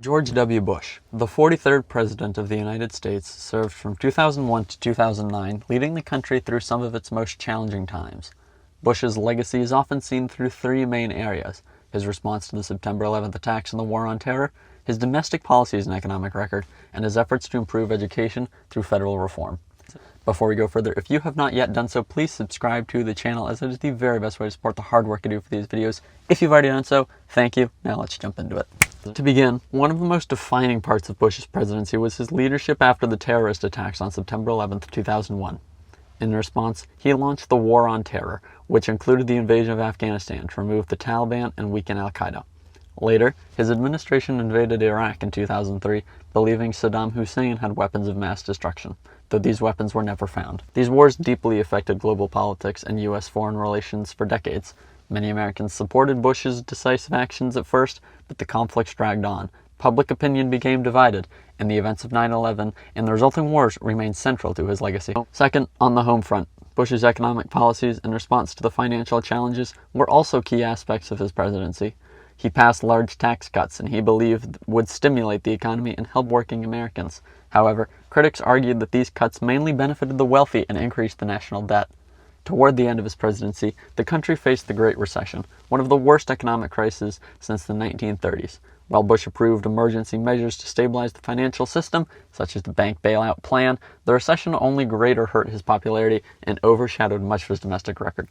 George W. Bush, the 43rd President of the United States, served from 2001 to 2009, leading the country through some of its most challenging times. Bush's legacy is often seen through three main areas: his response to the September 11th attacks and the War on Terror, his domestic policies and economic record, and his efforts to improve education through federal reform. Before we go further, if you have not yet done so, please subscribe to the channel, as it is the very best way to support the hard work I do for these videos. If you've already done so, thank you. Now let's jump into it. To begin, one of the most defining parts of Bush's presidency was his leadership after the terrorist attacks on September 11th, 2001. In response, he launched the War on Terror, which included the invasion of Afghanistan to remove the Taliban and weaken al-Qaeda. Later, his administration invaded Iraq in 2003, believing Saddam Hussein had weapons of mass destruction, though these weapons were never found. These wars deeply affected global politics and U.S. foreign relations for decades. Many Americans supported Bush's decisive actions at first, but the conflicts dragged on. Public opinion became divided, and the events of 9/11 and the resulting wars remained central to his legacy. Second, on the home front, Bush's economic policies in response to the financial challenges were also key aspects of his presidency. He passed large tax cuts and he believed would stimulate the economy and help working Americans. However, critics argued that these cuts mainly benefited the wealthy and increased the national debt. Toward the end of his presidency, the country faced the Great Recession, one of the worst economic crises since the 1930s. While Bush approved emergency measures to stabilize the financial system, such as the bank bailout plan, the recession only greater hurt his popularity and overshadowed much of his domestic record.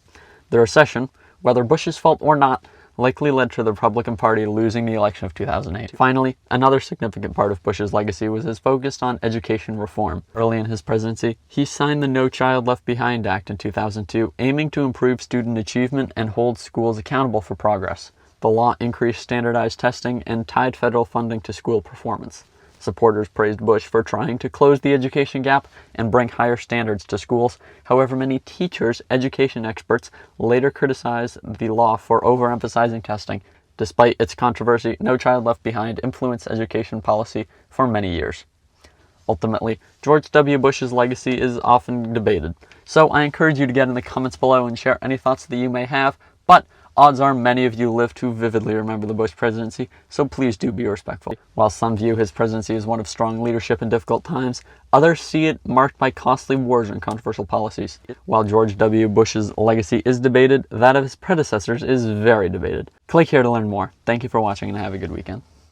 The recession, whether Bush's fault or not, likely led to the Republican Party losing the election of 2008. Finally, another significant part of Bush's legacy was his focus on education reform. Early in his presidency, he signed the No Child Left Behind Act in 2002, aiming to improve student achievement and hold schools accountable for progress. The law increased standardized testing and tied federal funding to school performance. Supporters praised Bush for trying to close the education gap and bring higher standards to schools. However, many teachers, education experts, later criticized the law for overemphasizing testing. Despite its controversy, No Child Left Behind influenced education policy for many years. Ultimately, George W. Bush's legacy is often debated, so I encourage you to get in the comments below and share any thoughts that you may have, but odds are many of you live to vividly remember the Bush presidency, so please do be respectful. While some view his presidency as one of strong leadership in difficult times, others see it marked by costly wars and controversial policies. While George W. Bush's legacy is debated, that of his predecessors is very debated. Click here to learn more. Thank you for watching and have a good weekend.